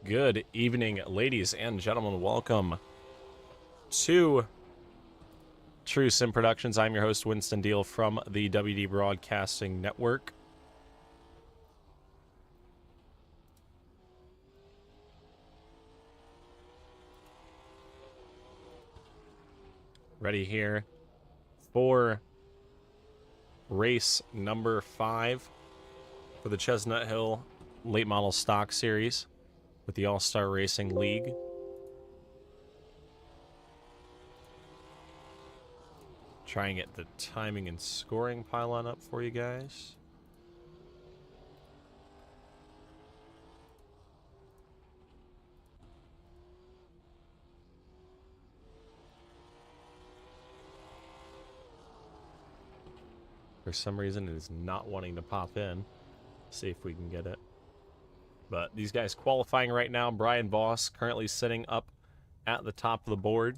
Good evening, ladies and gentlemen. Welcome to True Sim Productions. I'm your host, Winston Deal from the WD Broadcasting Network. Ready here for race number 5 for the Chestnut Hill Late Model Stock Series with the All-Star Racing League. Try and get the timing and scoring pylon up for you guys. For some reason, it is not wanting to pop in. See if we can get it. But these guys qualifying right now. Brian Voss currently sitting up at the top of the board.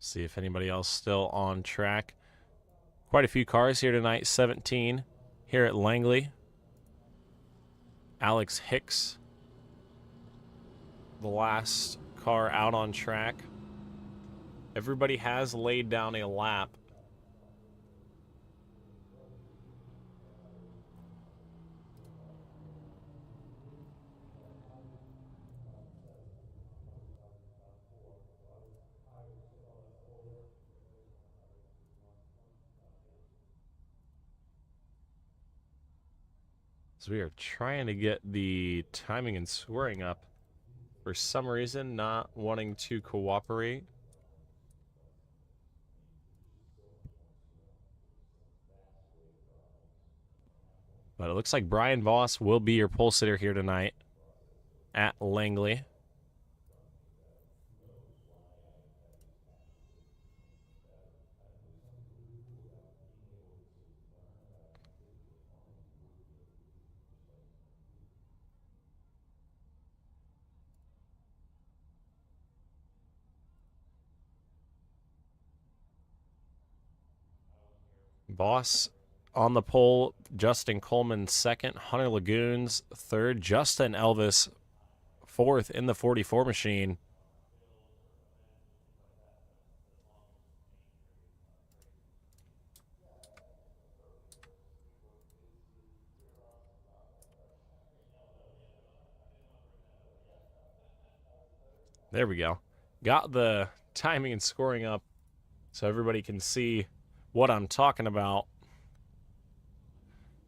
See if anybody else still on track. Quite a few cars here tonight. 17 here at Langley. Alex Hicks, the last car out on track. Everybody has laid down a lap. So we are trying to get the timing and scoring up. For some reason, not wanting to cooperate. But it looks like Brian Voss will be your pole sitter here tonight at Langley. Voss on the pole, Justin Coleman second, Hunter Lagoons third, Justin Elvis fourth in the 44 machine. There we go. Got the timing and scoring up so everybody can see what I'm talking about.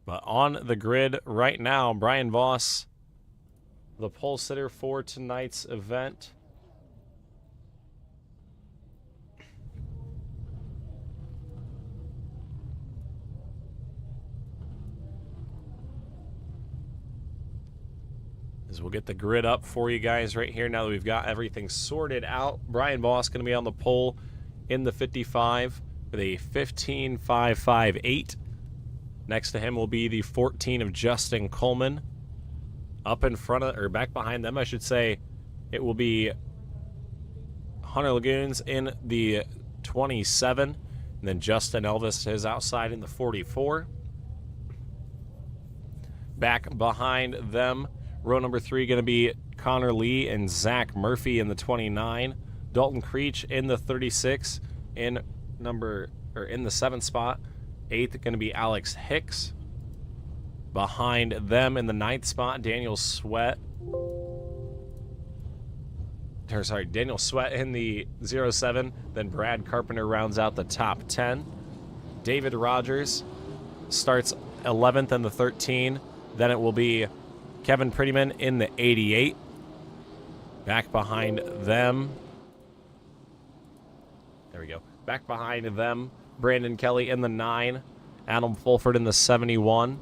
But on the grid right now, Brian Voss, the pole sitter for tonight's event. As we'll get the grid up for you guys right here now that we've got everything sorted out. Brian Voss going to be on the pole in the 55 with a 15.558. Next to him will be the 14 of Justin Coleman. Up in front of, or back behind them, I should say, it will be Hunter Lagoons in the 27. And then Justin Elvis is outside in the 44. Back behind them, row number 3 going to be Connor Lee and Zach Murphy in the 29. Dalton Creech in the 36 in the 7th spot. 8th going to be Alex Hicks. Behind them in the 9th spot, Daniel Sweat in the 07. Then Brad Carpenter rounds out the top 10. David Rogers starts 11th in the 13. Then it will be Kevin Prettyman in the 88. Back behind them. There we go. Back behind them, Brandon Kelly in the 9. Adam Fulford in the 71.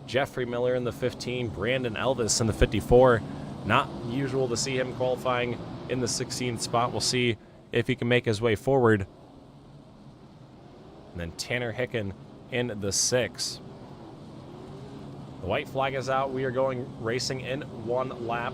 Jeffrey Miller in the 15. Brandon Elvis in the 54. Not usual to see him qualifying in the 16th spot. We'll see if he can make his way forward. And then Tanner Hicken in the 6. The white flag is out. We are going racing in 1 lap.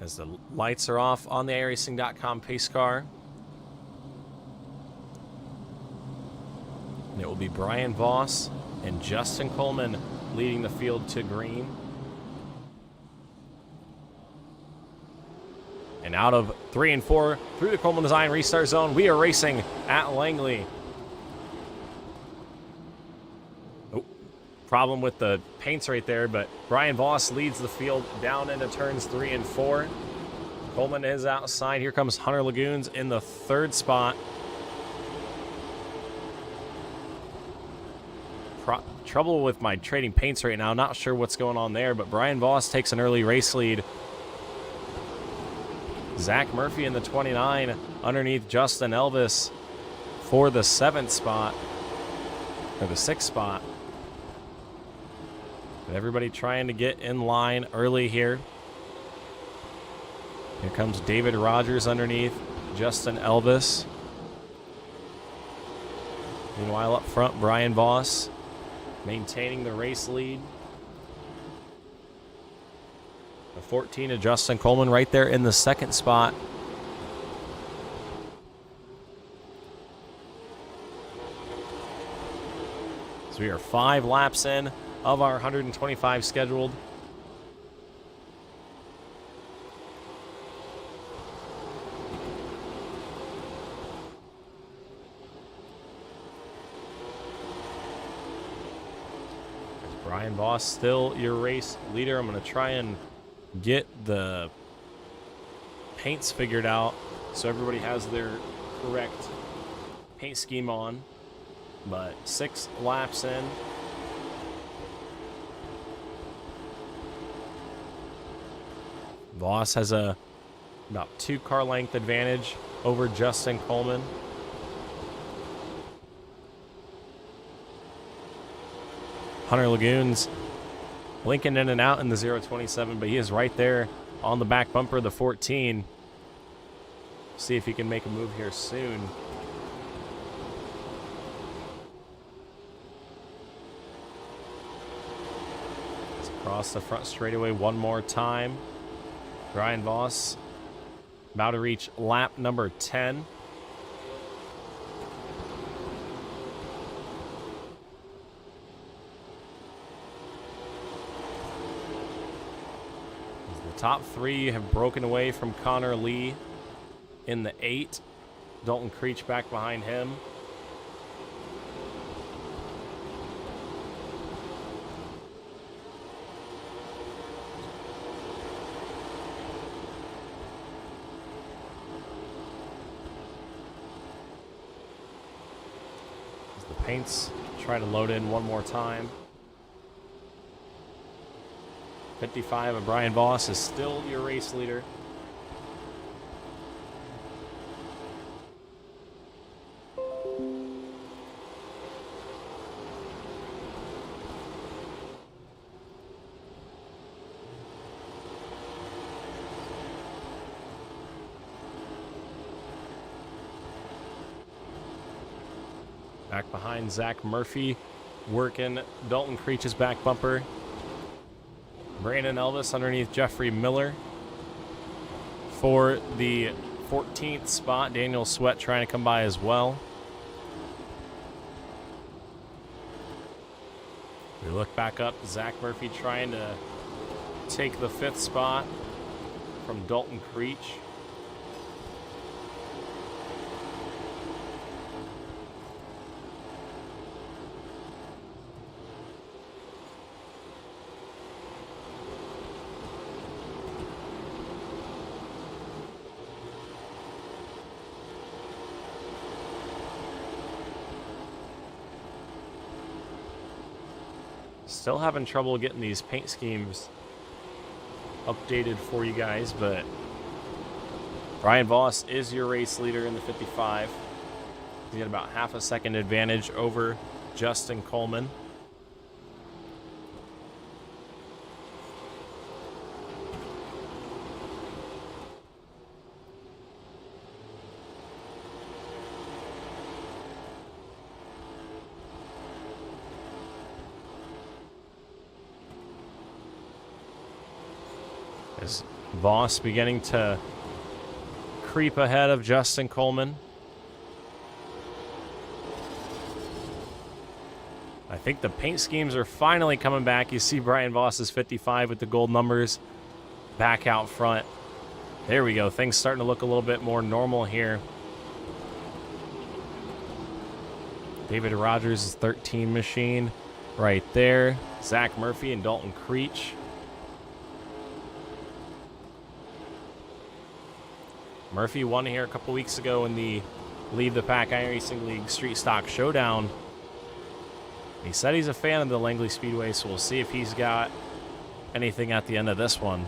As the lights are off on the iRacing.com pace car. And it will be Brian Voss and Justin Coleman leading the field to green. And out of 3 and 4 through the Coleman Design restart zone, we are racing at Langley. Oh, problem with the paints right there, but Brian Voss leads the field down into turns 3 and 4. Coleman is outside. Here comes Hunter Lagoons in the 3rd spot. Trouble with my trading paints right now. Not sure what's going on there, but Brian Voss takes an early race lead. Zach Murphy in the 29 underneath Justin Elvis for the 7th spot, or the 6th spot. But everybody trying to get in line early here. Here comes David Rogers underneath Justin Elvis. Meanwhile, up front, Brian Voss maintaining the race lead. The 14 of Justin Coleman right there in the 2nd spot. So we are 5 laps in of our 125 scheduled. Brian Voss still your race leader. I'm going to try and get the paints figured out so everybody has their correct paint scheme on. But 6 laps in. Voss has a about 2 car length advantage over Justin Coleman. Hunter Lagoons blinking in and out in the 027, but he is right there on the back bumper of the 14. See if he can make a move here soon. Let's cross the front straightaway one more time. Brian Voss about to reach lap number 10. Top 3 have broken away from Connor Lee in the 8. Dalton Creech back behind him. As the paints try to load in one more time. 55 of Brian Voss is still your race leader. Back behind Zach Murphy, working Dalton Creech's back bumper. Brandon Elvis underneath Jeffrey Miller. For the 14th spot, Daniel Sweat trying to come by as well. We look back up, Zach Murphy trying to take the 5th spot from Dalton Creech. Still having trouble getting these paint schemes updated for you guys, but Brian Voss is your race leader in the 55. He's got about half a second advantage over Justin Coleman. Is Voss beginning to creep ahead of Justin Coleman? I think the paint schemes are finally coming back. You see Brian Voss's 55 with the gold numbers back out front. There we go. Things starting to look a little bit more normal here. David Rogers' 13 machine right there. Zach Murphy and Dalton Creech. Murphy won here a couple weeks ago in the Leave the Pack Iron Racing League Street Stock Showdown. He said he's a fan of the Langley Speedway, so we'll see if he's got anything at the end of this one.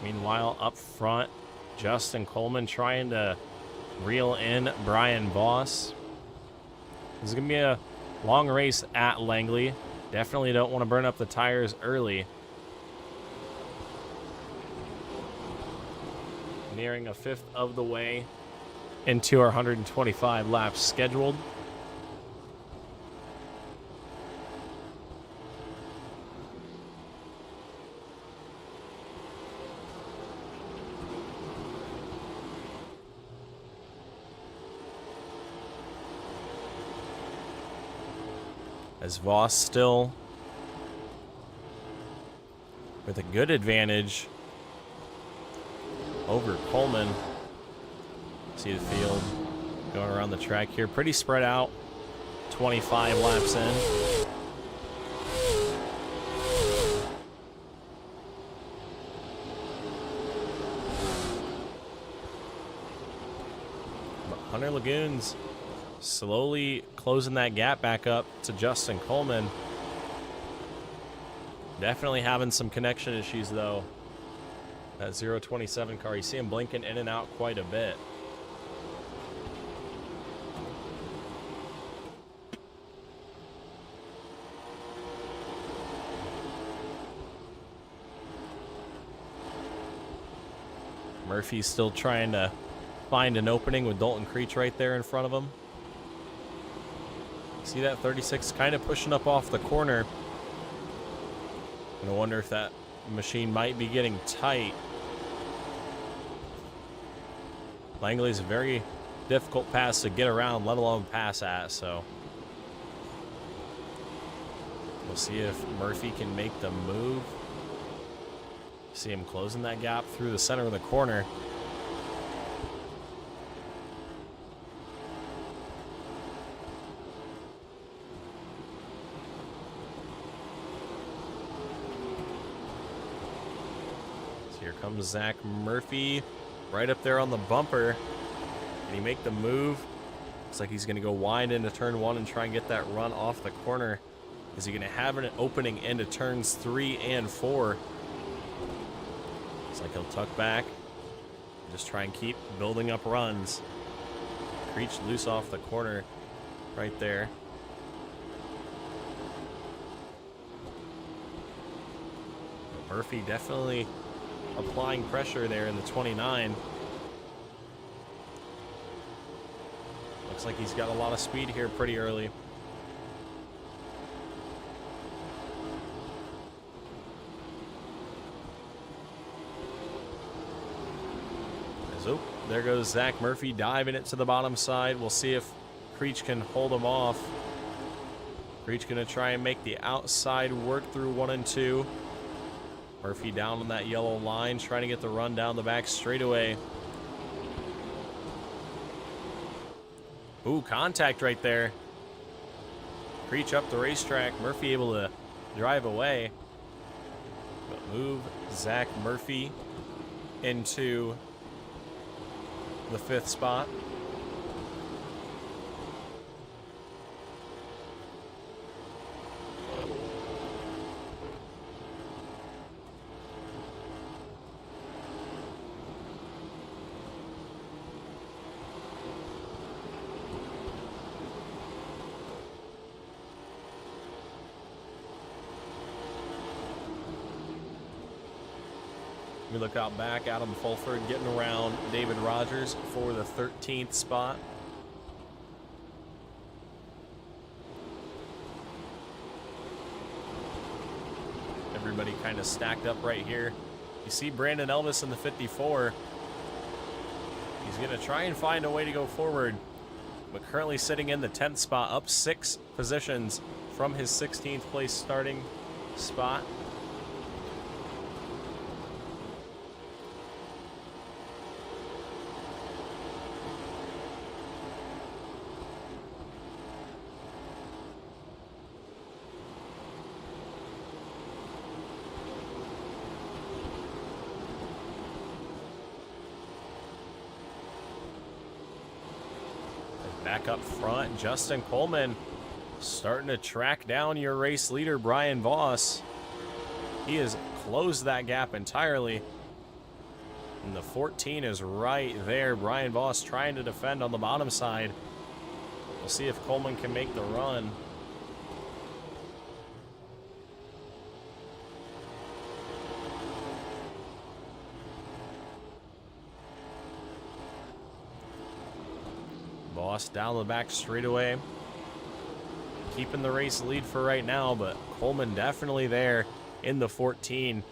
Meanwhile, up front, Justin Coleman trying to reel in Brian Voss. This is going to be a long race at Langley. Definitely don't want to burn up the tires early. Nearing a fifth of the way into our 125 laps scheduled. As Voss still with a good advantage over Coleman. See the field going around the track here. Pretty spread out. 25 laps in. But Hunter Lagoons slowly closing that gap back up to Justin Coleman. Definitely having some connection issues, though. That 027 car, you see him blinking in and out quite a bit. Murphy's still trying to find an opening with Dalton Creech right there in front of him. See that 36 kind of pushing up off the corner. And I wonder if that machine might be getting tight. Langley's a very difficult pass to get around, let alone pass at, so we'll see if Murphy can make the move. See him closing that gap through the center of the corner. So here comes Zach Murphy right up there on the bumper. Can he make the move? Looks like he's going to go wide into turn one and try and get that run off the corner. Is he going to have an opening into turns 3 and 4? Looks like he'll tuck back. Just try and keep building up runs. Creech loose off the corner right there. But Murphy definitely applying pressure there in the 29. Looks like he's got a lot of speed here pretty early. Oh, there goes Zach Murphy diving it to the bottom side. We'll see if Creech can hold him off. Creech going to try and make the outside work through 1 and 2. Murphy down on that yellow line, trying to get the run down the back straightaway. Ooh, contact right there. Creech up the racetrack. Murphy able to drive away. But move Zach Murphy into the 5th spot. We look out back, Adam Fulford getting around David Rogers for the 13th spot. everybody kind of stacked up right here. You see Brandon Elvis in the 54. He's going to try and find a way to go forward, but currently sitting in the 10th spot, up 6 positions from his 16th place starting spot. Back up front, Justin Coleman starting to track down your race leader, Brian Voss. He has closed that gap entirely. And the 14 is right there. Brian Voss trying to defend on the bottom side. We'll see if Coleman can make the run. Voss down the back straightaway. Keeping the race lead for right now, but Coleman definitely there in the 14.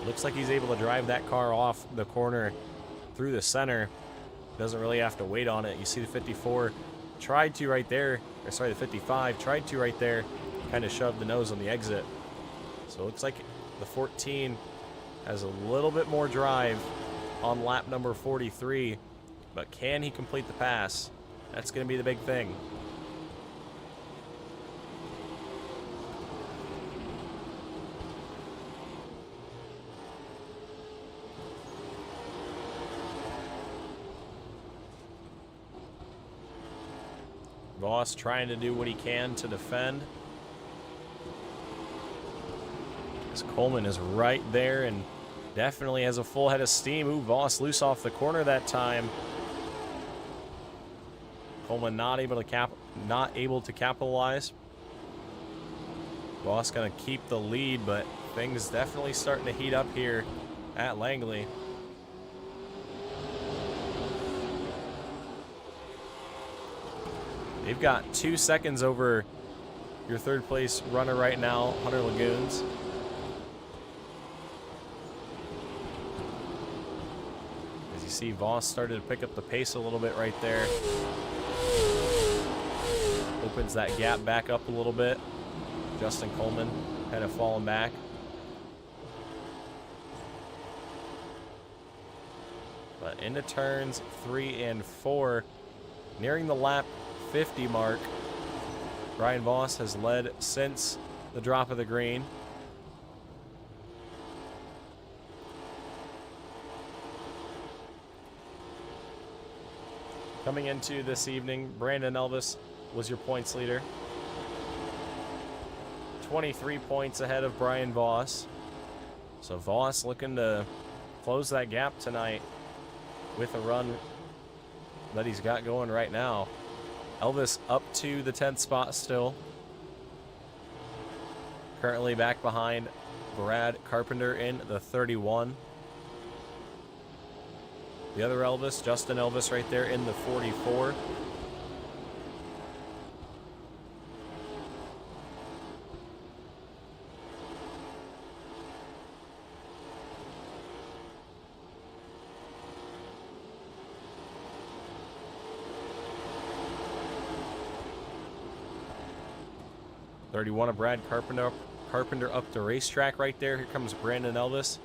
Looks like he's able to drive that car off the corner through the center. Doesn't really have to wait on it. You see the 54 tried to right there, or sorry, the 55 tried to right there, kind of shoved the nose on the exit. So it looks like the 14 has a little bit more drive on lap number 43. But can he complete the pass? That's going to be the big thing. Voss trying to do what he can to defend. As Coleman is right there and definitely has a full head of steam. Ooh, Voss loose off the corner that time. Coleman not able to capitalize. Voss gonna keep the lead, but things definitely starting to heat up here at Langley. They've got 2 seconds over your third place runner right now, Hunter Lagoons. As you see, Voss started to pick up the pace a little bit right there. Opens that gap back up a little bit. Justin Coleman kind of falling back. But into turns 3 and 4, nearing the lap 50 mark. Brian Voss has led since the drop of the green. Coming into this evening, Brandon Elvis was your points leader. 23 points ahead of Brian Voss. So Voss looking to close that gap tonight with a run that he's got going right now. Elvis up to the 10th spot still. Currently back behind Brad Carpenter in the 31. The other Elvis, Justin Elvis, right there in the 44. One of Brad Carpenter up the racetrack right there. Here comes Brandon Elvis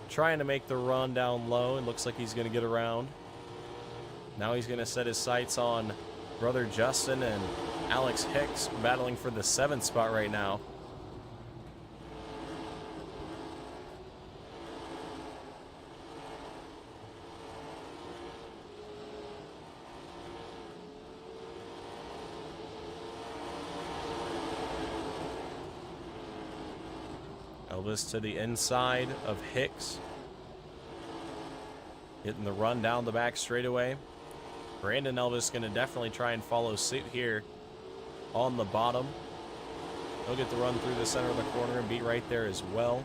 trying to make the run down low, and looks like he's going to get around. Now he's going to set his sights on brother Justin and Alex Hicks battling for the 7th spot right now. Elvis to the inside of Hicks. Getting the run down the back straightaway. Brandon Elvis going to definitely try and follow suit here on the bottom. He'll get the run through the center of the corner and be right there as well.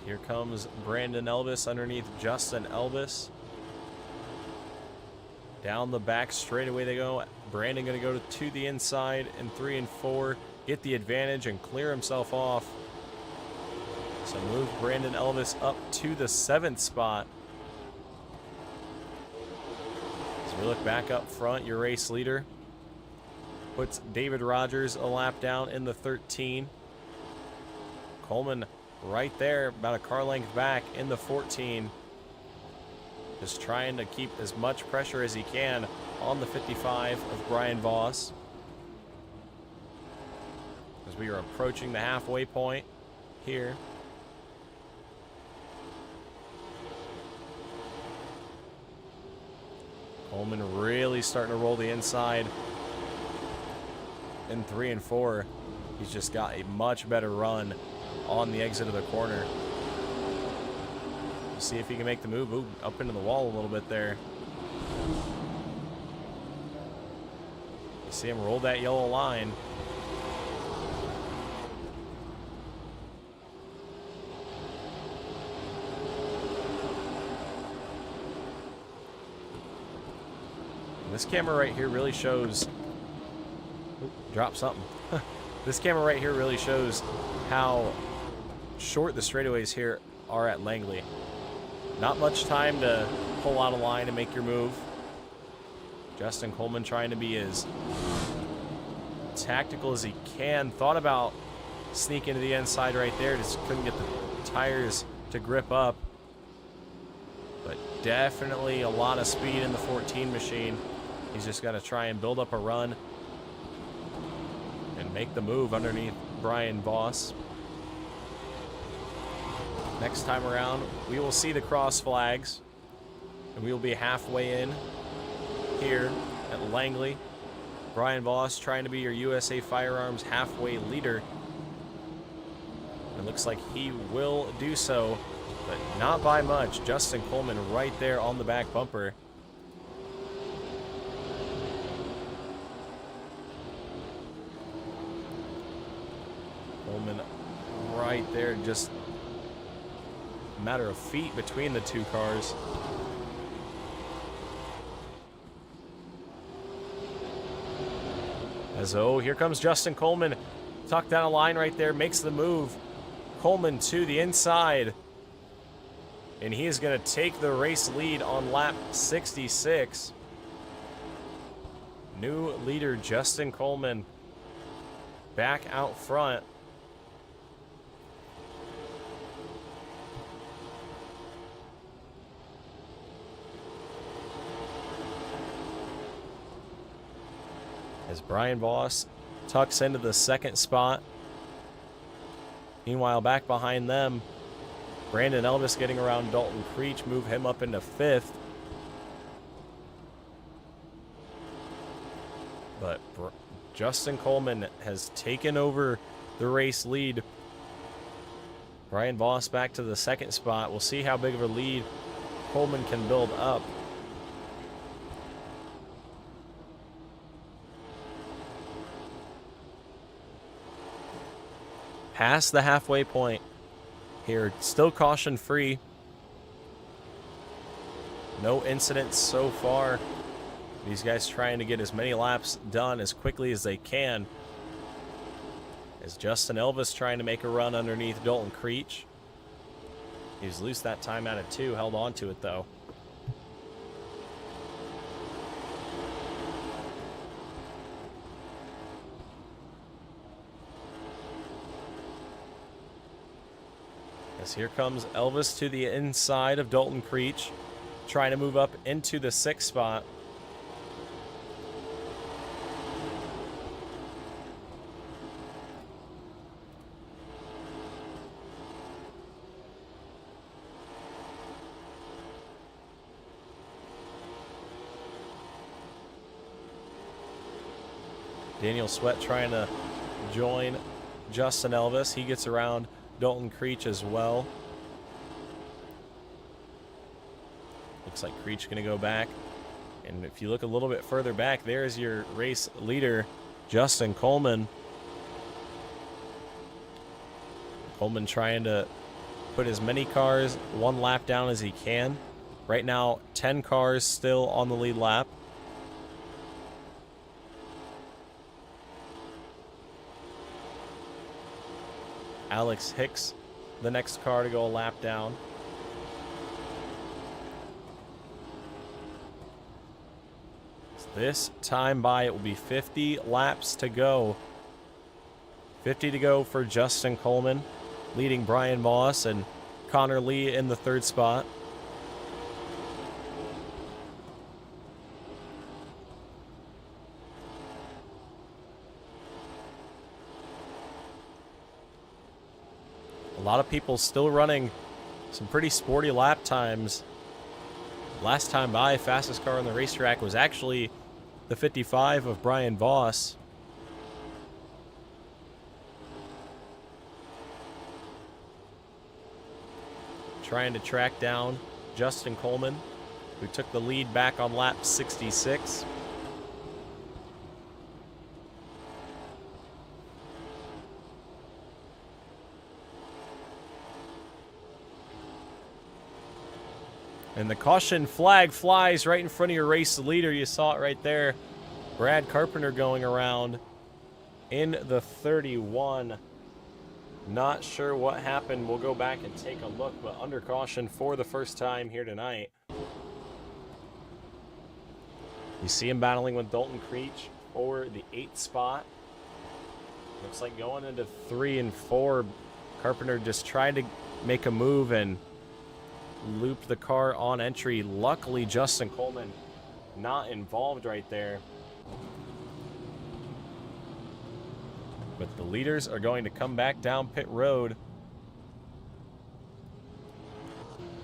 Here comes Brandon Elvis underneath Justin Elvis. Down the back straightaway they go. Brandon going to go to the inside in 3 and 4. Get the advantage and clear himself off. So move Brandon Elvis up to the 7th spot. As we look back up front, your race leader puts David Rogers a lap down in the 13. Coleman right there, about a car length back in the 14. Just trying to keep as much pressure as he can on the 55 of Brian Voss. As we are approaching the halfway point here. Coleman really starting to roll the inside in 3 and 4. He's just got a much better run on the exit of the corner. We'll see if he can make the move. Ooh, up into the wall a little bit there. You see him roll that yellow line. And this camera right here really shows... Ooh, drop something. This camera right here really shows how short the straightaways here are at Langley. Not much time to pull out a line and make your move. Justin Coleman trying to be as tactical as he can. Thought about sneaking to the inside right there. Just couldn't get the tires to grip up. But definitely a lot of speed in the 14 machine. He's just got to try and build up a run and make the move underneath Brian Voss. Next time around, we will see the cross flags, and we will be halfway in here at Langley. Brian Voss trying to be your USA Firearms halfway leader. It looks like he will do so, but not by much. Justin Coleman right there on the back bumper. Coleman right there, just a matter of feet between the two cars. As here comes Justin Coleman. Tucked down a line right there, makes the move. Coleman to the inside. And he is going to take the race lead on lap 66. New leader Justin Coleman back out front. As Brian Voss tucks into the 2nd spot. Meanwhile, back behind them, Brandon Elvis getting around Dalton Creech, move him up into 5th. But Justin Coleman has taken over the race lead. Brian Voss back to the 2nd spot. We'll see how big of a lead Coleman can build up. Past the halfway point here. Still caution free. No incidents so far. These guys trying to get as many laps done as quickly as they can. As Justin Elvis trying to make a run underneath Dalton Creech. He was loose that time out of 2. Held on to it though. Here comes Elvis to the inside of Dalton Creech, trying to move up into the 6th spot. Daniel Sweat trying to join Justin Elvis. He gets around Dalton Creech as well. Looks like Creech going to go back. And if you look a little bit further back, there's your race leader, Justin Coleman. Coleman trying to put as many cars one lap down as he can. Right now, 10 cars still on the lead lap. Alex Hicks, the next car to go a lap down. So this time by, it will be 50 laps to go. 50 to go for Justin Coleman, leading Brian Moss and Connor Lee in the third spot. A lot of people still running some pretty sporty lap times. Last time by, fastest car on the racetrack was actually the 55 of Brian Voss. Trying to track down Justin Coleman, who took the lead back on lap 66. And the caution flag flies right in front of your race leader. You saw it right there. Brad Carpenter going around in the 31. Not sure what happened. We'll go back and take a look, but under caution for the first time here tonight. You see him battling with Dalton Creech for the 8th spot. Looks like going into 3 and 4, Carpenter just tried to make a move and looped the car on entry. Luckily, Justin Coleman not involved right there. But the leaders are going to come back down pit road.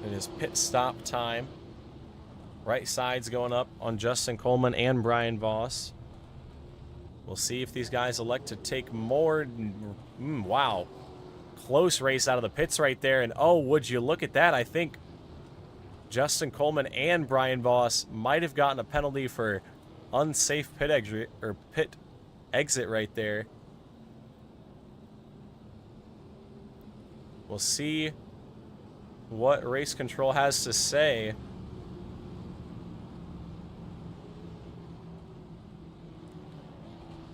It is pit stop time. Right side's going up on Justin Coleman and Brian Voss. We'll see if these guys elect to take more. Wow. Close race out of the pits right there. And oh, would you look at that? I think Justin Coleman and Brian Voss might have gotten a penalty for unsafe pit exit right there. We'll see what race control has to say.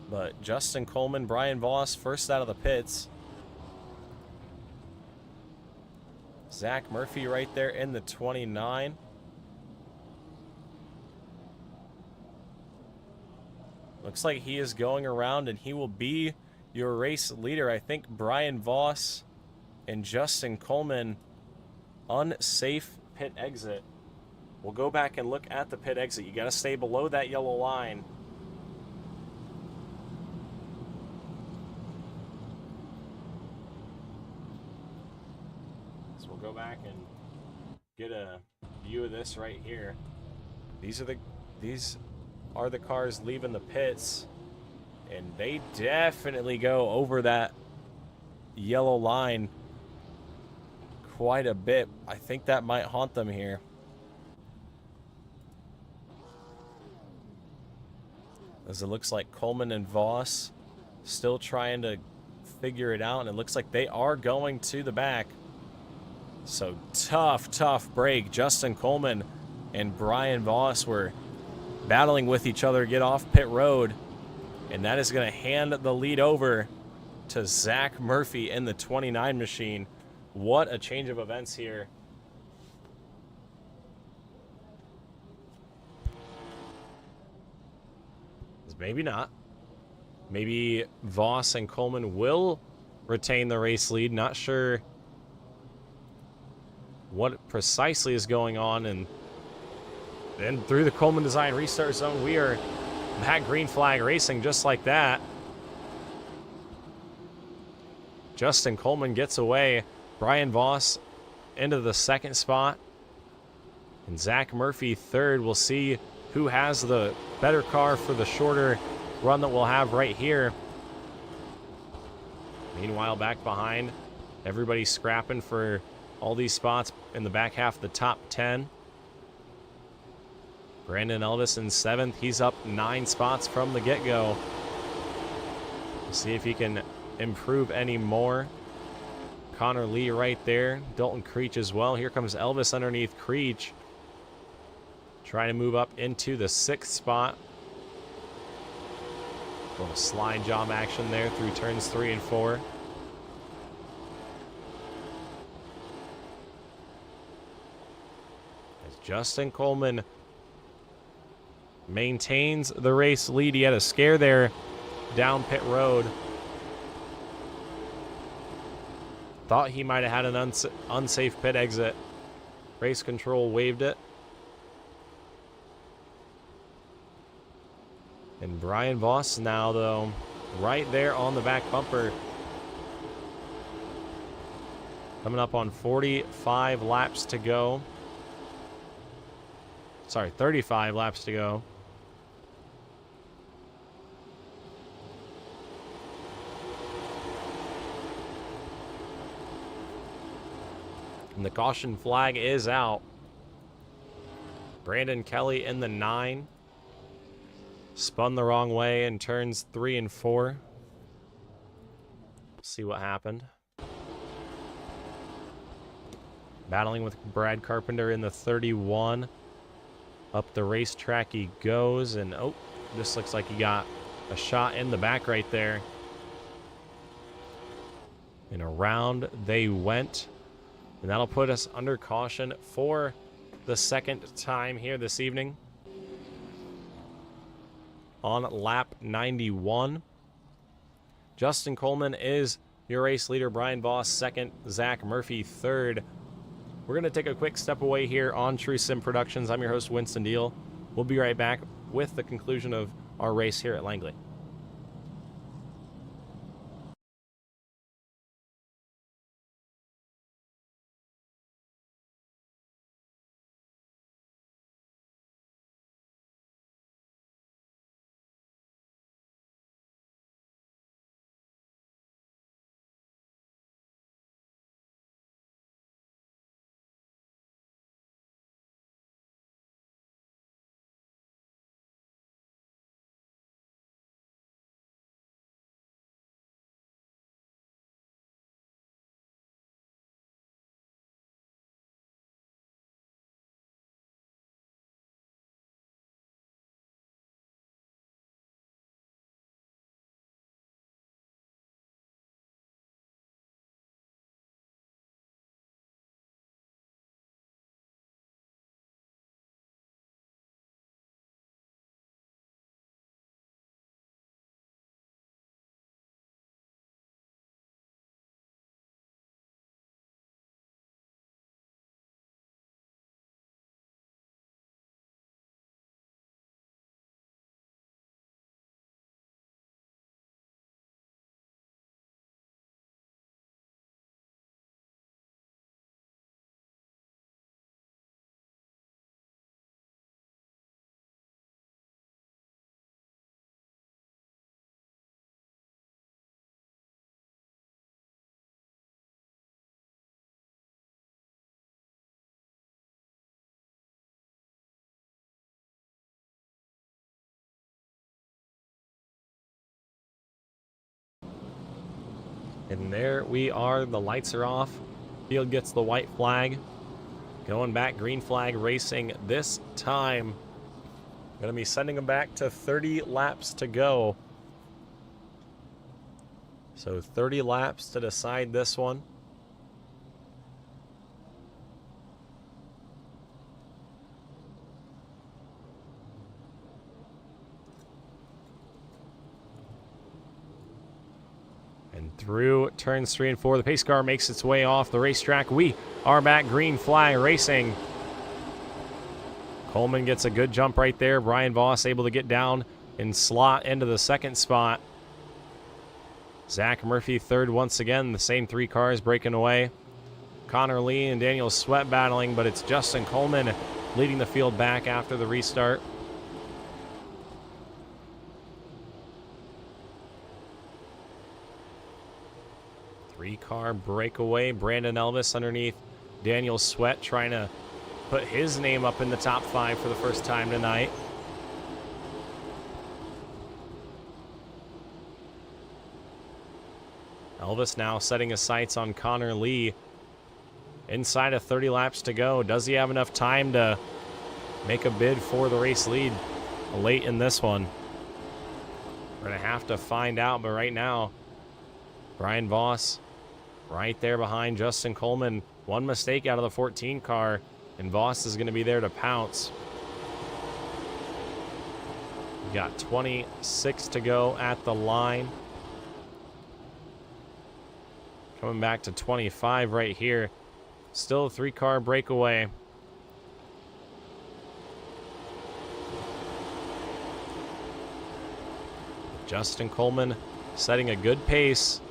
But Justin Coleman, Brian Voss, first out of the pits. Zach Murphy right there in the 29. Looks like he is going around and he will be your race leader. I think Brian Voss and Justin Coleman, unsafe pit exit. We'll go back and look at the pit exit. You got to stay below that yellow line. So we'll go back and get a view of this right here. These are the cars leaving the pits, and they definitely go over that yellow line quite a bit. I think that might haunt them here. As it looks like Coleman and Voss still trying to figure it out, and it looks like they are going to the back. So tough break. Justin Coleman and Brian Voss were battling with each other to get off pit road, and that is going to hand the lead over to Zach Murphy in the 29 machine. What a change of events here. Maybe not. Maybe Voss and Coleman will retain the race lead. Not sure what precisely is going on. And then through the Coleman Design restart zone, we are back green flag racing just like that. Justin Coleman gets away. Brian Voss into the 2nd spot. And Zach Murphy 3rd. We'll see who has the better car for the shorter run that we'll have right here. Meanwhile, back behind, everybody's scrapping for all these spots in the back half of the top 10. Brandon Elvis in 7th. He's up 9 spots from the get-go. We'll see if he can improve any more. Connor Lee right there. Dalton Creech as well. Here comes Elvis underneath Creech. Trying to move up into the 6th spot. A little slide job action there through turns 3 and 4. As Justin Coleman maintains the race lead. He had a scare there down pit road. Thought he might have had an unsafe pit exit. Race control waived it. And Brian Voss now, though, right there on the back bumper. Coming up on 45 laps to go. Sorry, 35 laps to go. And the caution flag is out. Brandon Kelly in the 9. Spun the wrong way in turns 3 and 4. See what happened. Battling with Brad Carpenter in the 31. Up the racetrack he goes, and oh, this looks like he got a shot in the back right there. And around they went. And that'll put us under caution for the 2nd time here this evening. On lap 91. Justin Coleman is your race leader. Brian Voss 2nd. Zach Murphy 3rd. We're going to take a quick step away here on True Sim Productions. I'm your host, Winston Deal. We'll be right back with the conclusion of our race here at Langley. And there we are. The lights are off. Field gets the white flag. Going back, green flag racing this time. Going to be sending them back to 30 laps to go. So 30 laps to decide this one. Through turns 3 and 4, the pace car makes its way off the racetrack. We are back, green flag racing. Coleman gets a good jump right there. Brian Voss able to get down and slot into the 2nd spot. Zach Murphy 3rd once again. The same 3 cars breaking away. Connor Lee and Daniel Sweat battling, but it's Justin Coleman leading the field back after the restart. Three-car breakaway. Brandon Elvis underneath Daniel Sweat trying to put his name up in the top 5 for the first time tonight. Elvis now setting his sights on Connor Lee. Inside of 30 laps to go. Does he have enough time to make a bid for the race lead late in this one? We're going to have to find out, but right now, Brian Voss right there behind Justin Coleman. One mistake out of the 14 car, and Voss is going to be there to pounce. We got 26 to go at the line. Coming back to 25 right here. Still a 3-car breakaway. Justin Coleman setting a good pace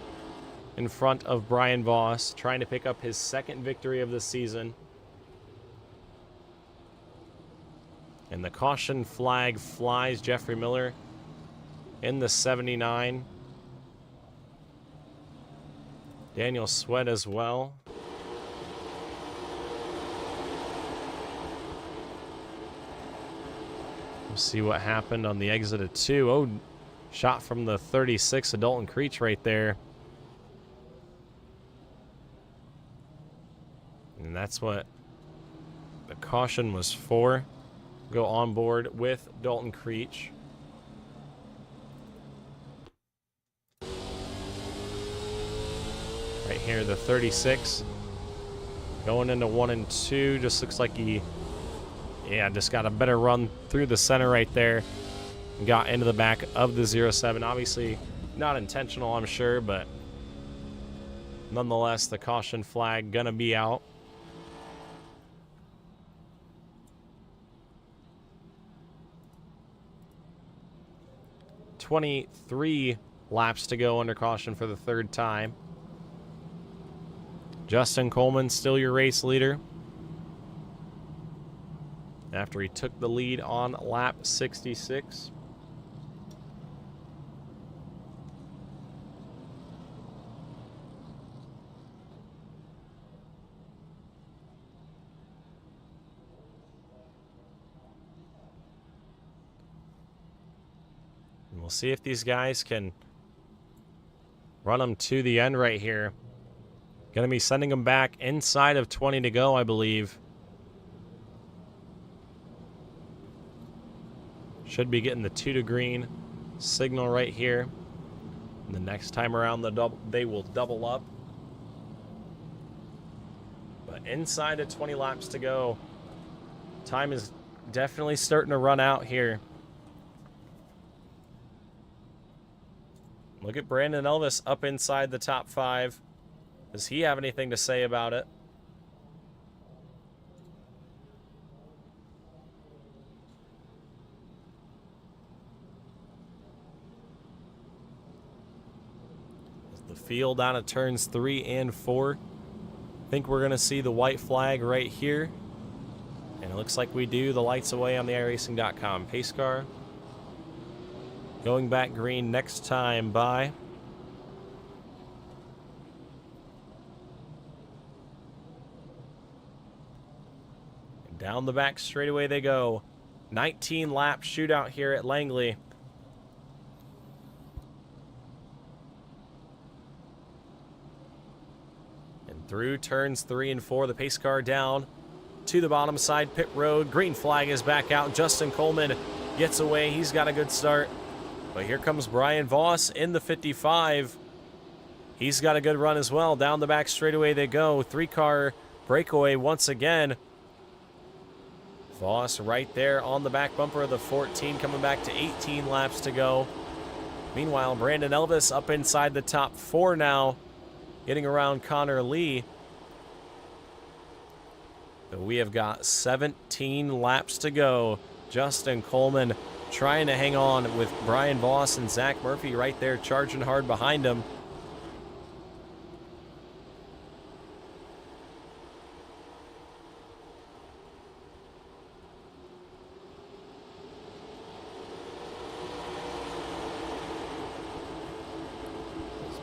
in front of Brian Voss, trying to pick up his second victory of the season. And the caution flag flies. Jeffrey Miller in the 79. Daniel Sweat as well. We'll see what happened on the exit of 2. Oh, shot from the 36 of Dalton Creech right there. And that's what the caution was for. Go on board with Dalton Creech. Right here, the 36. Going into 1 and 2. Just looks like he, just got a better run through the center right there. Got into the back of the 07. Obviously, not intentional, I'm sure, but nonetheless, the caution flag gonna be out. .23 laps to go under caution for the 3rd time. Justin Coleman still your race leader after he took the lead on lap 66. And we'll see if these guys can run them to the end right here. Going to be sending them back inside of 20 to go, I believe. Should be getting the 2 to green signal right here. And the next time around, they will double up. But inside of 20 laps to go. Time is definitely starting to run out here. Look at Brandon Elvis up inside the top 5. Does he have anything to say about it? The field out of turns 3 and 4. I think we're going to see the white flag right here. And it looks like we do. The lights away on the iRacing.com pace car. Going back green next time by. Down the back straightaway they go. 19 lap shootout here at Langley. And through turns 3 and 4, the pace car down to the bottom side pit road. Green flag is back out. Justin Coleman gets away. He's got a good start. But here comes Brian Voss in the 55. He's got a good run as well. Down the back straightaway they go. 3-car breakaway once again. Voss right there on the back bumper of the 14, coming back to 18 laps to go. Meanwhile, Brandon Elvis up inside the top 4 now, getting around Connor Lee. But we have got 17 laps to go. Justin Coleman trying to hang on with Brian Voss and Zach Murphy right there charging hard behind him.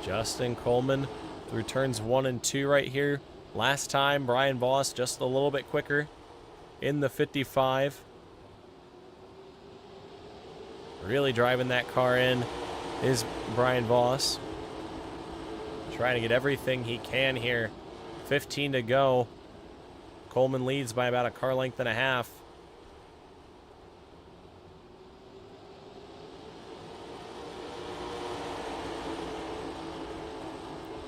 Justin Coleman through turns 1 and 2 right here. Last time, Brian Voss just a little bit quicker in the 55. Really driving that car in is Brian Voss. Trying to get everything he can here. 15 to go. Coleman leads by about a car length and a half.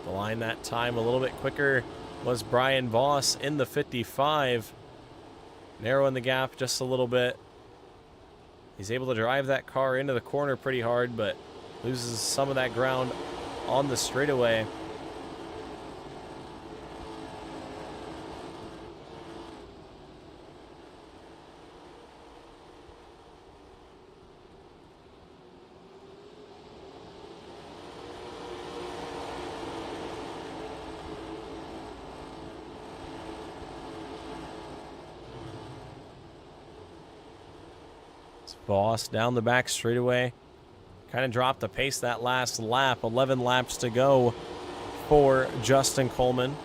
The line that time a little bit quicker was Brian Voss in the 55. Narrowing the gap just a little bit. He's able to drive that car into the corner pretty hard, but loses some of that ground on the straightaway. Voss down the back straightaway. Kind of dropped the pace that last lap. 11 laps to go for Justin Coleman.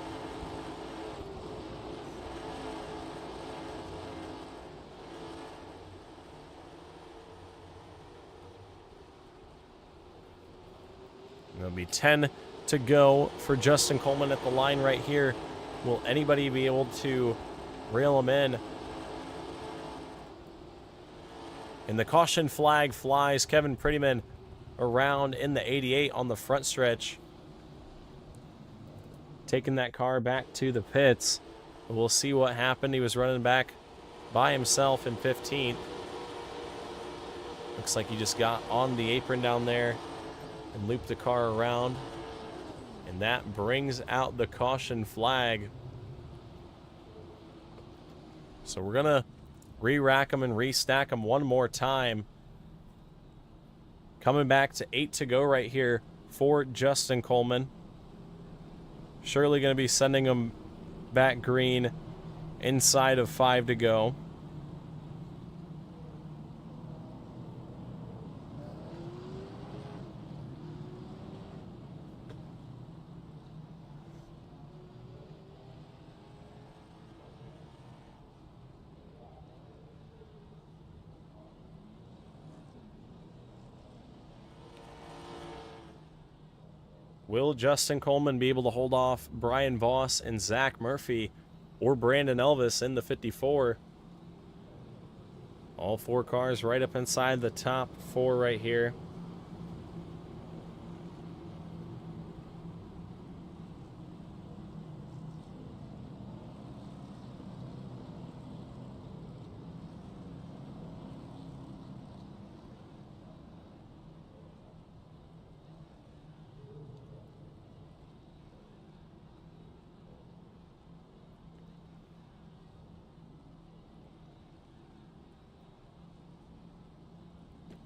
There'll be 10 to go for Justin Coleman at the line right here. Will anybody be able to reel him in? And the caution flag flies. Kevin Prettyman around in the 88 on the front stretch. Taking that car back to the pits. We'll see what happened. He was running back by himself in 15th. Looks like he just got on the apron down there and looped the car around. And that brings out the caution flag. So we're going to re-rack them and restack them one more time. Coming back to 8 to go right here for Justin Coleman. Surely going to be sending them back green inside of 5 to go. Will Justin Coleman be able to hold off Brian Voss and Zach Murphy or Brandon Elvis in the 54? All 4 cars right up inside the top 4 right here.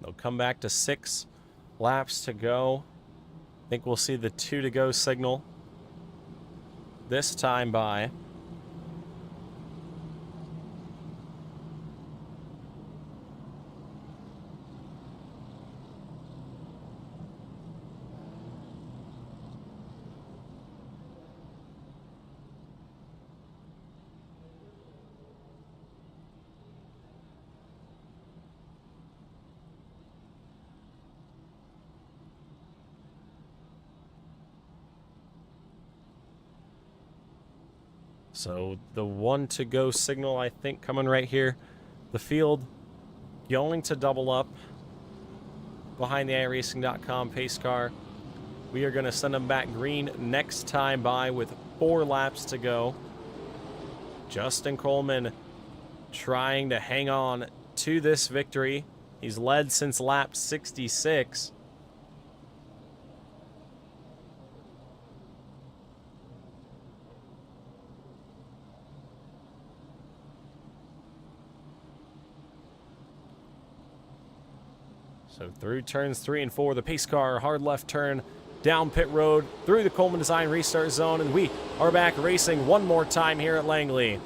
They'll come back to 6 laps to go. I think we'll see the 2 to go signal this time by. So the 1 to go signal, I think, coming right here. The field going to double up behind the iRacing.com pace car. We are going to send them back green next time by with 4 laps to go. Justin Coleman trying to hang on to this victory. He's led since lap 66. So through turns 3 and 4, the pace car, hard left turn, down pit road, through the Coleman Design restart zone, and we are back racing one more time here at Langley.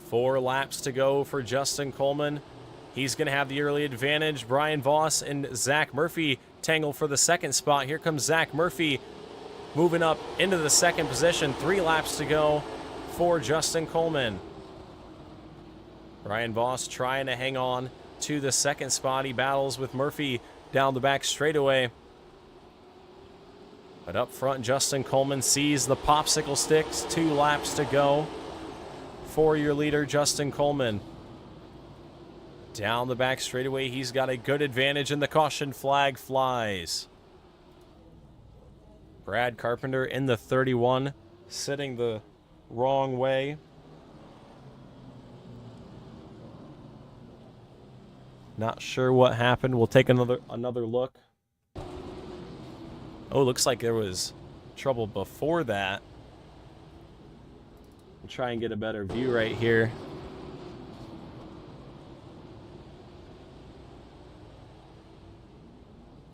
4 laps to go for Justin Coleman. He's going to have the early advantage. Brian Voss and Zach Murphy tangle for the second spot. Here comes Zach Murphy moving up into the second position. 3 laps to go for Justin Coleman. Brian Voss trying to hang on to the second spot. He battles with Murphy down the back straightaway. But up front, Justin Coleman sees the popsicle sticks. 2 laps to go for your leader, Justin Coleman. Down the back straightaway, he's got a good advantage, and the caution flag flies. Brad Carpenter in the 31, sitting the wrong way. Not sure what happened. We'll take another look. Oh, looks like there was trouble before that. We'll try and get a better view right here.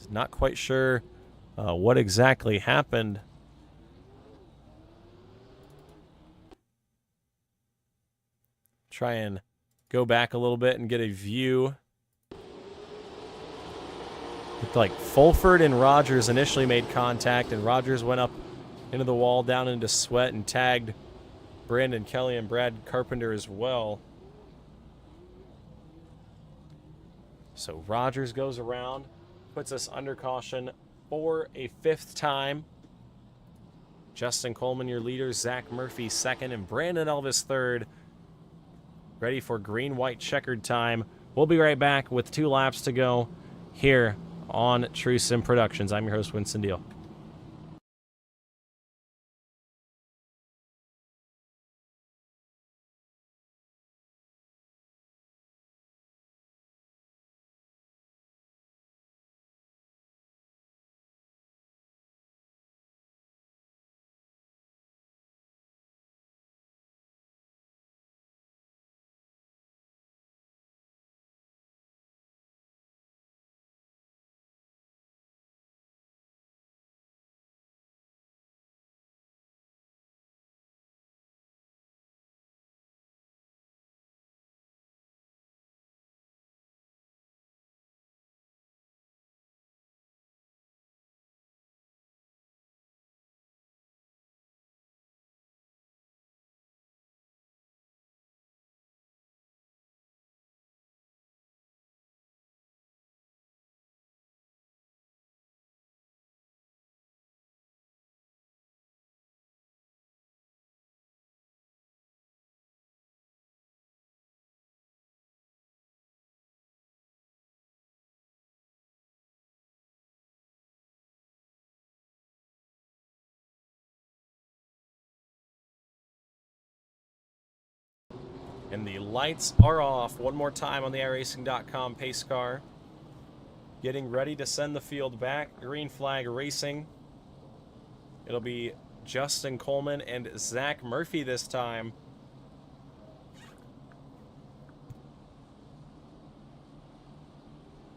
Not quite sure what exactly happened. Try and go back a little bit and get a view. Looked like Fulford and Rogers initially made contact, and Rogers went up into the wall, down into sweat, and tagged Brandon Kelly and Brad Carpenter as well. So Rogers goes around, puts us under caution for a 5th time. Justin Coleman, your leader. Zach Murphy, 2nd. And Brandon Elvis, 3rd. Ready for green-white checkered time. We'll be right back with 2 laps to go here on True Sim Productions. I'm your host, Winston Deal. And the lights are off one more time on the iRacing.com pace car. Getting ready to send the field back. Green flag racing. It'll be Justin Coleman and Zach Murphy this time.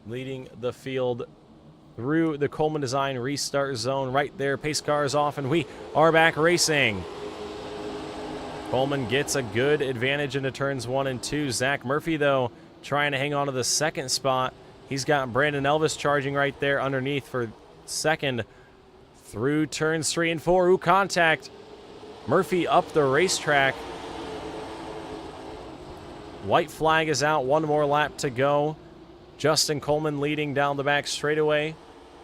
Leading the field through the Coleman Design restart zone right there. Pace car is off, and we are back racing. Coleman gets a good advantage into turns 1 and 2. Zach Murphy, though, trying to hang on to the 2nd spot. He's got Brandon Elvis charging right there underneath for 2nd through turns 3 and 4. Ooh, contact. Murphy up the racetrack. White flag is out. 1 more lap to go. Justin Coleman leading down the back straightaway.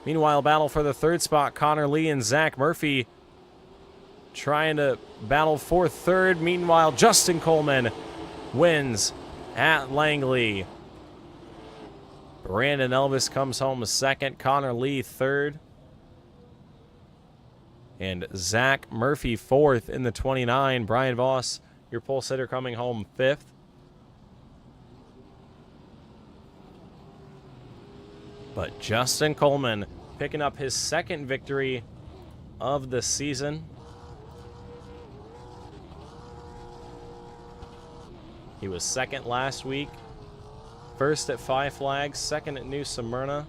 Meanwhile, battle for the 3rd spot. Connor Lee and Zach Murphy trying to battle for 3rd. Meanwhile, Justin Coleman wins at Langley. Brandon Elvis comes home 2nd. Connor Lee 3rd. And Zach Murphy 4th in the 29. Brian Voss, your pole sitter, coming home 5th. But Justin Coleman picking up his 2nd victory of the season. He was 2nd last week, 1st at Five Flags, 2nd at New Smyrna.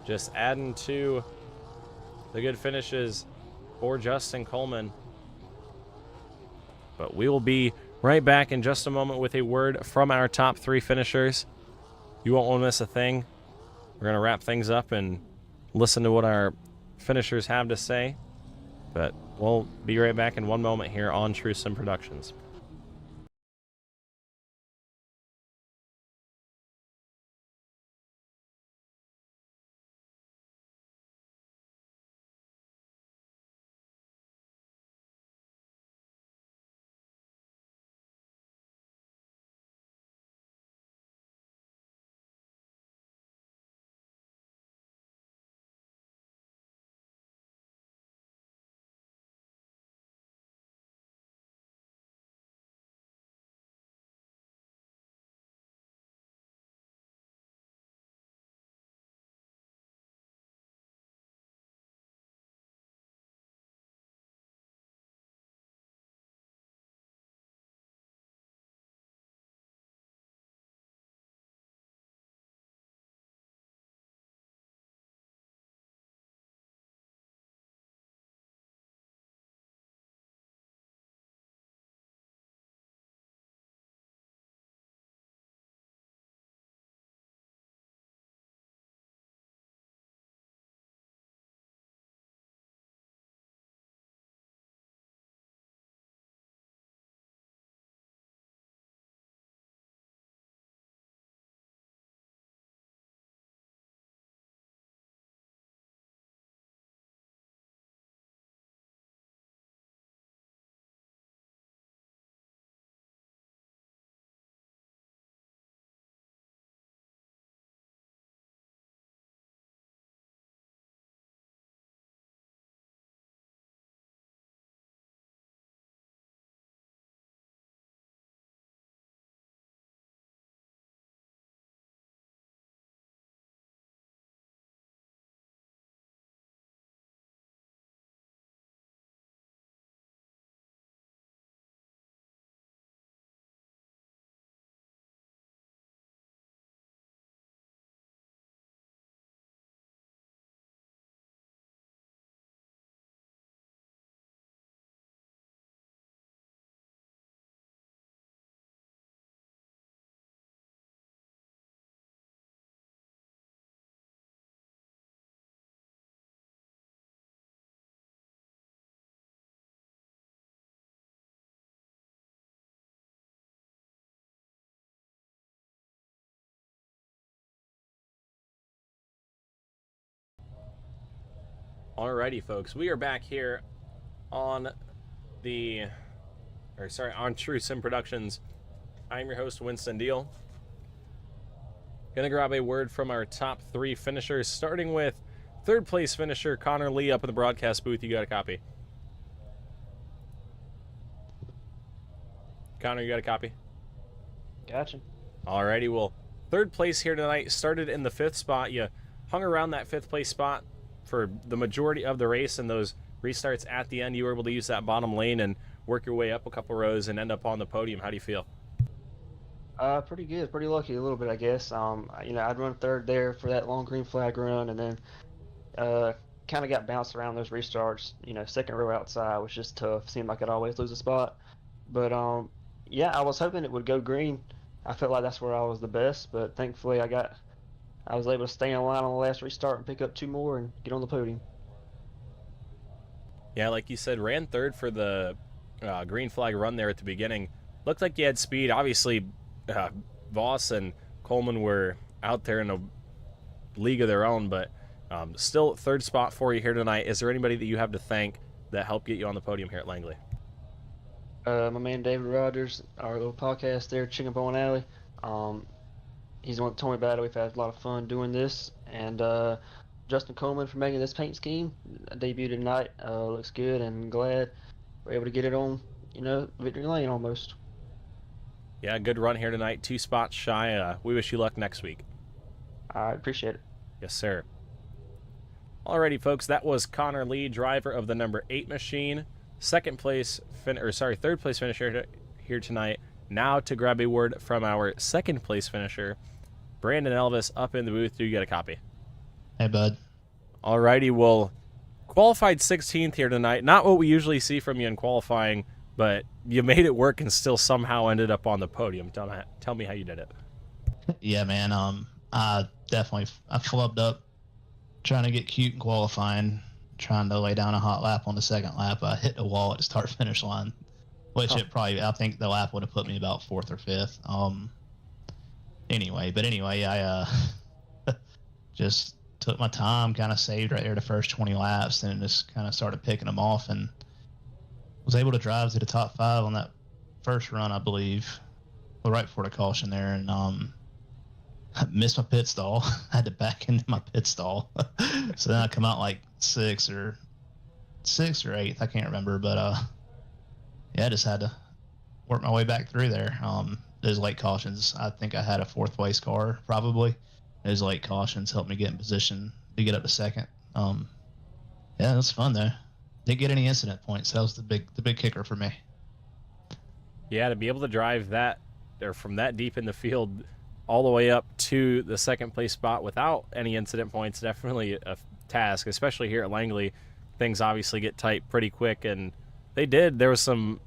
Just adding to the good finishes for Justin Coleman. But we will be right back in just a moment with a word from our top 3 finishers. You won't want to miss a thing. We're going to wrap things up and listen to what our finishers have to say. But we'll be right back in 1 moment here on True Sim Productions. Alrighty, folks, we are back here on on True Sim Productions. I'm your host, Winston Deal. Gonna grab a word from our top 3 finishers, starting with third place finisher Connor Lee up in the broadcast booth. You got a copy? Connor, you got a copy? Gotcha. Alrighty, well, third place here tonight, started in the 5th spot. You hung around that 5th place spot for the majority of the race, and those restarts at the end, you were able to use that bottom lane and work your way up a couple rows and end up on the podium. How do you feel? Pretty good. Pretty lucky a little bit, I guess. I'd run third there for that long green flag run, and then kind of got bounced around those restarts. Second row outside was just tough. Seemed like I'd always lose a spot. But yeah, I was hoping it would go green. I felt like that's where I was the best, but thankfully I was able to stay in line on the last restart and pick up 2 more and get on the podium. Yeah, like you said, ran third for the green flag run there at the beginning. Looked like you had speed. Obviously, Voss and Coleman were out there in a league of their own, but still third spot for you here tonight. Is there anybody that you have to thank that helped get you on the podium here at Langley? My man David Rogers, our little podcast there, Chicken Bone Alley. He's the one that told me about it. We've had a lot of fun doing this, and Justin Coleman for making this paint scheme. I debuted tonight. Looks good, and glad we're able to get it on, victory lane almost. Yeah, good run here tonight. 2 spots shy. We wish you luck next week. I appreciate it. Yes, sir. Alrighty, folks, that was Connor Lee, driver of the number 8 machine. Third place finisher here tonight. Now to grab a word from our second place finisher, Brandon Elvis, up in the booth. Do you get a copy? Hey, bud. Alrighty, well, qualified 16th here tonight. Not what we usually see from you in qualifying, but you made it work and still somehow ended up on the podium. Tell me how you did it. Yeah, man. I flubbed up trying to get cute in qualifying, trying to lay down a hot lap on the second lap. I hit the wall at the start finish line, which I think the lap would have put me about 4th or 5th. Anyway, I just took my time, kind of saved right there the first 20 laps, and just kind of started picking them off, and was able to drive to the top 5 on that first run, I believe, right before the caution there, and I missed my pit stall. I had to back into my pit stall. So then I come out like 6th or 8th, I can't remember, but yeah, I just had to work my way back through there. Those late cautions, I think I had a 4th place car probably. Those late cautions helped me get in position to get up to 2nd. Yeah, it was fun though. Didn't get any incident points. That was the big kicker for me. Yeah, to be able to drive that or from that deep in the field all the way up to the 2nd place spot without any incident points, definitely a task, especially here at Langley. Things obviously get tight pretty quick, and they did. There was some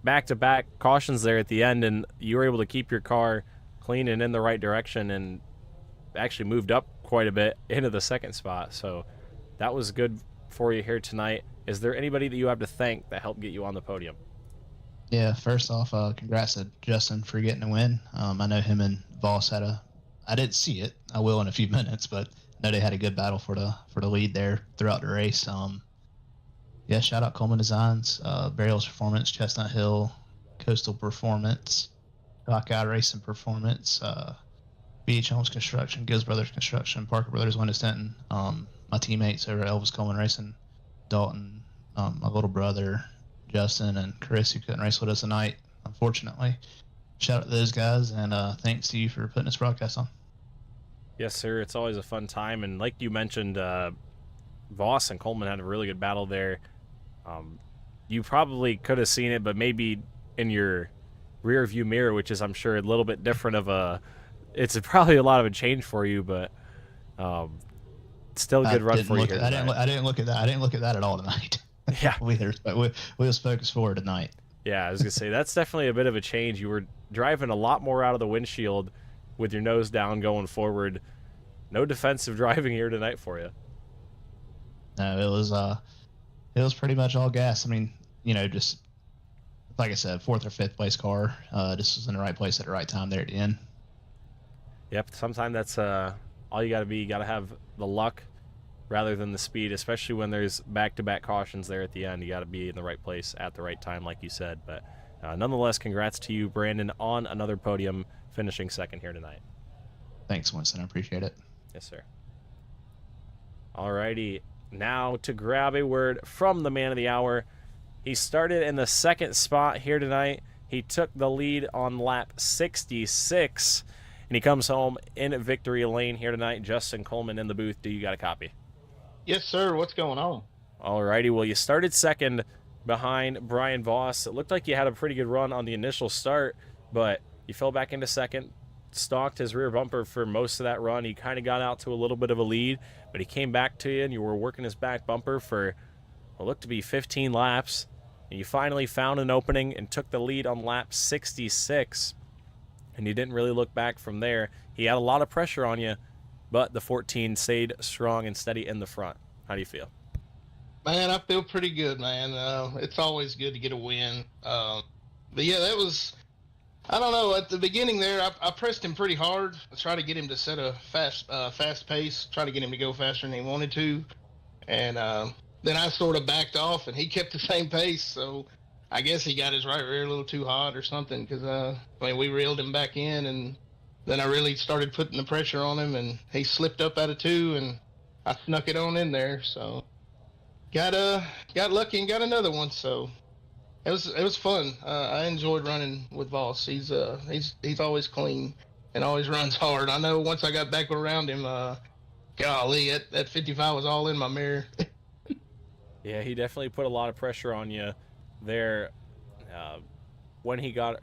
back-to-back cautions there at the end, and you were able to keep your car clean and in the right direction, and actually moved up quite a bit into the 2nd spot. So that was good for you here tonight. Is there anybody that you have to thank that helped get you on the podium? Yeah, first off, congrats to Justin for getting a win. I know him and Voss I didn't see it. I will in a few minutes, but I know they had a good battle for the lead there throughout the race. Yeah, shout out Coleman Designs, Burials Performance, Chestnut Hill, Coastal Performance, Hawkeye Racing Performance, BH Homes Construction, Gibbs Brothers Construction, Parker Brothers Window Stenton, my teammates over at Elvis Coleman Racing, Dalton, my little brother, Justin, and Chris, who couldn't race with us tonight, unfortunately. Shout out to those guys, and thanks to you for putting this broadcast on. Yes, sir. It's always a fun time, and like you mentioned, Voss and Coleman had a really good battle there. You probably could have seen it, but maybe in your rear view mirror, which is, I'm sure, a little bit different of a... It's probably a lot of a change for you, but still a good run for you here. I didn't look at that. I didn't look at that at all tonight. Yeah. we was focused forward tonight. Yeah, I was going to say, that's definitely a bit of a change. You were driving a lot more out of the windshield with your nose down going forward. No defensive driving here tonight for you. No, it was pretty much all gas. I mean, just like I said, 4th or 5th place car. Just was in the right place at the right time there at the end. Yep, sometimes that's all you got to be. You got to have the luck rather than the speed, especially when there's back-to-back cautions there at the end. You got to be in the right place at the right time, like you said. But nonetheless, congrats to you, Brandon, on another podium, finishing second here tonight. Thanks, Winston. I appreciate it. Yes, sir. Alrighty, now to grab a word from the man of the hour. He started in the second spot here tonight. He took the lead on lap 66, and he comes home in victory lane here tonight. Justin Coleman in the booth. Do you got a copy? Yes, sir. What's going on? Alrighty, well, you started second behind Brian Voss. It looked like you had a pretty good run on the initial start, but you fell back into second, stalked his rear bumper for most of that run. He kind of got out to a little bit of a lead, but he came back to you, and you were working his back bumper for what looked to be 15 laps. And you finally found an opening and took the lead on lap 66, and you didn't really look back from there. He had a lot of pressure on you, but the 14 stayed strong and steady in the front. How do you feel? Man, I feel pretty good, man. It's always good to get a win. But yeah, that was, I don't know, at the beginning there, I pressed him pretty hard. I tried to get him to set a fast pace, try to get him to go faster than he wanted to. And then I sort of backed off, and he kept the same pace. So I guess he got his right rear a little too hot or something, because we reeled him back in, and then I really started putting the pressure on him, and he slipped up out of two, and I snuck it on in there. So got lucky and got another one. So it was fun. I enjoyed running with Voss. He's always clean and always runs hard. I know once I got back around him, golly, that 55 was all in my mirror. Yeah, he definitely put a lot of pressure on you there when you got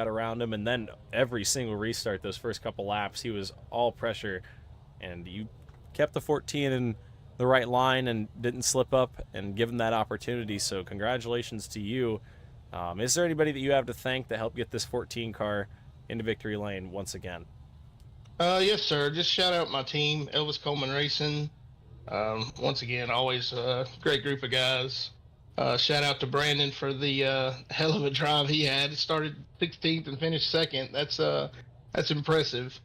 around him, and then every single restart those first couple laps, he was all pressure, and you kept the 14 in the right line and didn't slip up and give him that opportunity. So congratulations to you. Is there anybody that you have to thank that helped get this 14 car into victory lane once again? Yes, sir. Just shout out my team, Elvis Coleman Racing. Once again, always a great group of guys. Shout out to Brandon for the hell of a drive he had. He started 16th and finished second. That's impressive.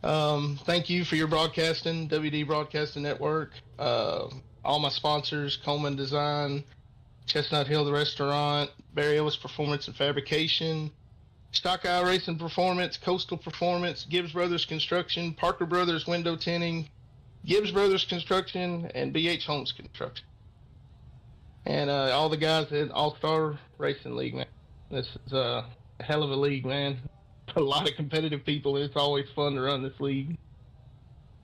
Thank you for your broadcasting, WD Broadcasting Network. All my sponsors, Coleman Design, Chestnut Hill the Restaurant, Barry Ellis Performance and Fabrication, Stock Eye Racing Performance, Coastal Performance, Gibbs Brothers Construction, Parker Brothers Window Tinting, Gibbs Brothers Construction, and BH Homes Construction. And all the guys in All-Star Racing League, man. This is a hell of a league, man. A lot of competitive people. It's always fun to run this league.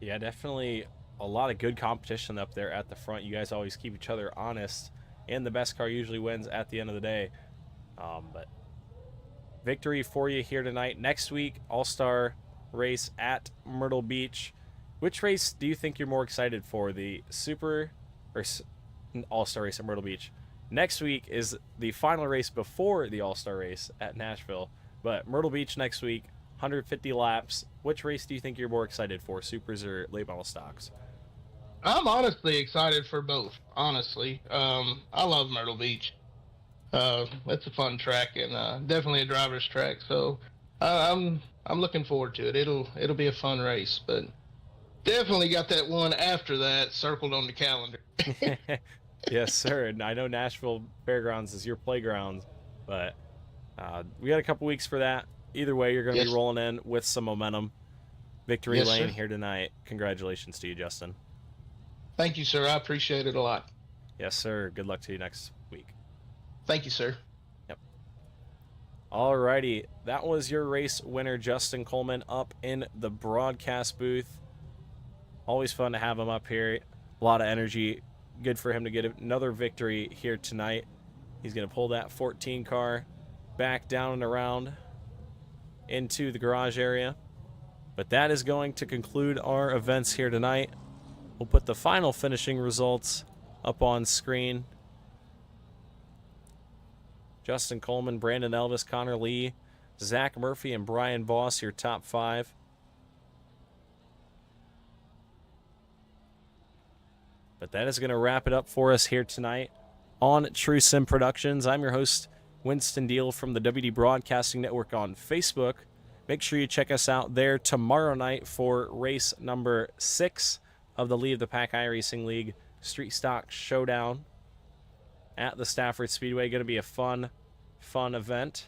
Yeah, definitely a lot of good competition up there at the front. You guys always keep each other honest, and the best car usually wins at the end of the day. But victory for you here tonight. Next week, All-Star race at Myrtle Beach. Which race do you think you're more excited for, the Super or All-Star race at Myrtle Beach? Next week is the final race before the All-Star race at Nashville, but Myrtle Beach next week, 150 laps. Which race do you think you're more excited for, Supers or late model stocks? I'm honestly excited for both, honestly. I love Myrtle Beach. It's a fun track and definitely a driver's track, so I'm looking forward to it. It'll be a fun race, but definitely got that one after that circled on the calendar. Yes, sir. And I know Nashville Fairgrounds is your playground, but we got a couple weeks for that. Either way, you're going to be rolling in with some momentum. Victory lane here tonight. Congratulations to you, Justin. Thank you, sir. I appreciate it a lot. Yes, sir. Good luck to you next week. Thank you, sir. Yep. Alrighty. That was your race winner, Justin Coleman, up in the broadcast booth. Always fun to have him up here. A lot of energy. Good for him to get another victory here tonight. He's going to pull that 14 car back down and around into the garage area. But that is going to conclude our events here tonight. We'll put the final finishing results up on screen. Justin Coleman, Brandon Elvis, Connor Lee, Zach Murphy, and Brian Voss, your top 5. But that is going to wrap it up for us here tonight on True Sim Productions. I'm your host, Winston Deal from the WD Broadcasting Network on Facebook. Make sure you check us out there tomorrow night for race number 6 of the Leave the Pack iRacing League Street Stock Showdown at the Stafford Speedway. Going to be a fun event.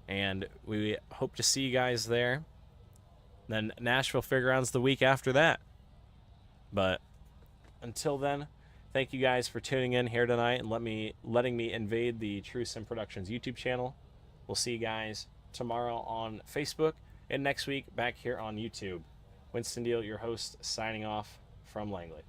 And we hope to see you guys there. Then Nashville Fairgrounds the week after that. But until then, thank you guys for tuning in here tonight and letting me invade the True Sim Productions YouTube channel. We'll see you guys tomorrow on Facebook and next week back here on YouTube. Winston Deal, your host, signing off from Langley.